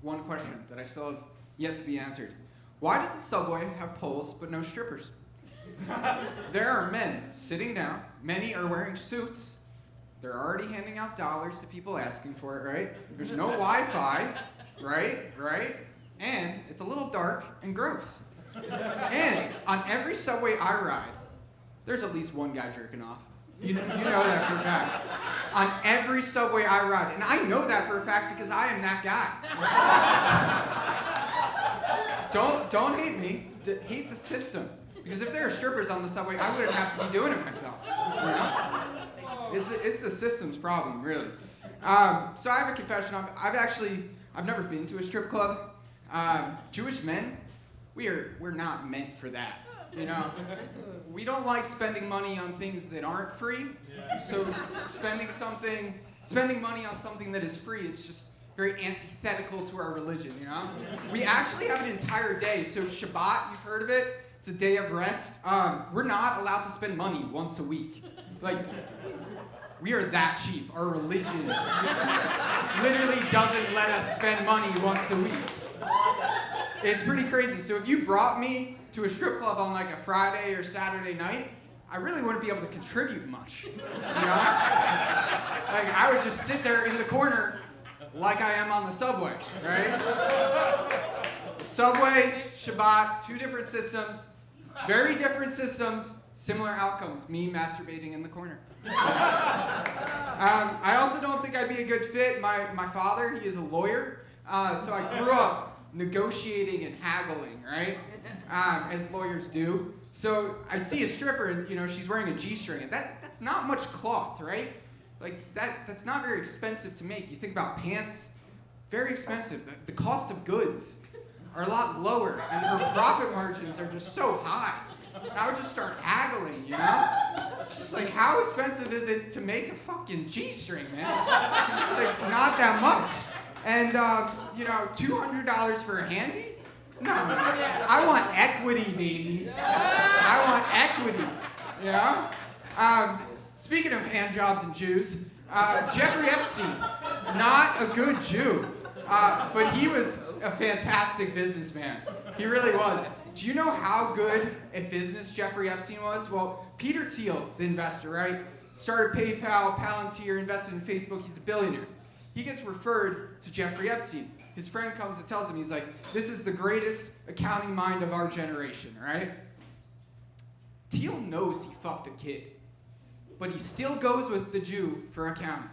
one question that I still have yet to be answered. Why does the subway have poles but no strippers? There are men sitting down. Many are wearing suits. They're already handing out dollars to people asking for it, right? There's no Wi-Fi, right? And it's a little dark and gross. And on every subway I ride, there's at least one guy jerking off. You know that for a fact. On every subway I ride. And I know that for a fact because I am that guy. Don't hate me. Hate the system. Because if there are strippers on the subway, I wouldn't have to be doing it myself. You know? It's the system's problem, really. So I have a confession. I've never been to a strip club. Jewish men, we're not meant for that. You know, we don't like spending money on things that aren't free. So spending money on something that is free is just very antithetical to our religion. You know, we actually have an entire day. So Shabbat, you've heard of it? It's a day of rest. We're not allowed to spend money once a week. Like, we are that cheap. Our religion literally doesn't let us spend money once a week. It's pretty crazy. So if you brought me to a strip club on like a Friday or Saturday night, I really wouldn't be able to contribute much. You know? Like, I would just sit there in the corner like I am on the subway, right? Subway, Shabbat, two different systems, very different systems, similar outcomes, me masturbating in the corner. I also don't think I'd be a good fit. My father, he is a lawyer, so I grew up negotiating and haggling, right? As lawyers do. So I'd see a stripper and, you know, she's wearing a G-string, and that's not much cloth, right? Like, that's not very expensive to make. You think about pants, very expensive. The cost of goods are a lot lower, and her profit margins are just so high. And I would just start haggling, you know? It's just like, how expensive is it to make a fucking G-string, man? It's like, not that much. And, you know, $200 for a handy? No, I want equity, baby. I want equity, you know? Speaking of hand jobs and Jews, Jeffrey Epstein, not a good Jew, but he was a fantastic businessman. He really was. Do you know how good at business Jeffrey Epstein was? Well, Peter Thiel, the investor, right? Started PayPal, Palantir, invested in Facebook. He's a billionaire. He gets referred to Jeffrey Epstein. His friend comes and tells him, he's like, this is the greatest accounting mind of our generation, right? Thiel knows he fucked a kid, but he still goes with the Jew for accounting.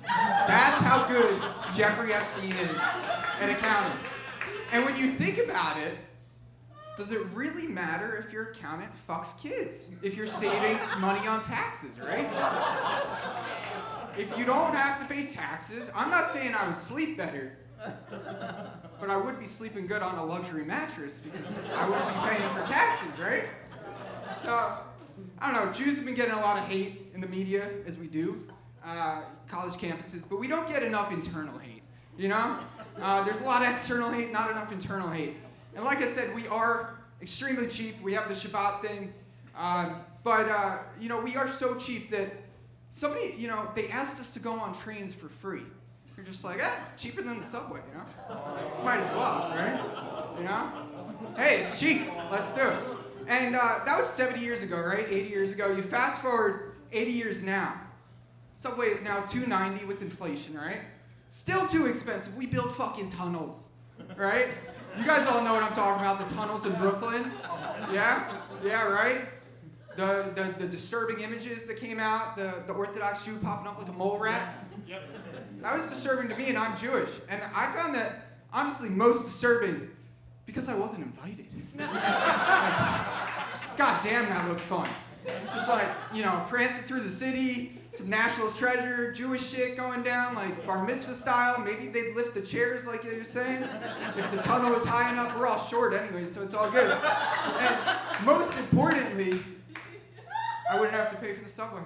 That's how good Jeffrey Epstein is at accounting. And when you think about it, does it really matter if your accountant fucks kids? If you're saving money on taxes, right? If you don't have to pay taxes, I'm not saying I would sleep better, but I would be sleeping good on a luxury mattress because I wouldn't be paying for taxes, right? So, I don't know, Jews have been getting a lot of hate in the media, as we do, college campuses, but we don't get enough internal hate, you know? There's a lot of external hate, not enough internal hate. And like I said, we are extremely cheap. We have the Shabbat thing, but you know, we are so cheap that somebody, you know, they asked us to go on trains for free. You're just like, cheaper than the subway, you know? Might as well, right? You know? Hey, it's cheap. Let's do it. And that was 70 years ago, right? 80 years ago. You fast forward 80 years now. Subway is now $2.90 with inflation, right? Still too expensive. We build fucking tunnels, right? You guys all know what I'm talking about, the tunnels in Brooklyn. Yeah? Yeah, right? The disturbing images that came out, the Orthodox Jew popping up like a mole rat. Yep. That was disturbing to me, and I'm Jewish. And I found that, honestly, most disturbing because I wasn't invited. God damn, that looked fun. Just like, you know, prancing through the city, some national treasure, Jewish shit going down, like bar mitzvah style. Maybe they'd lift the chairs like you were saying. If the tunnel was high enough, we're all short anyway, so it's all good. And most importantly, I wouldn't have to pay for the subway.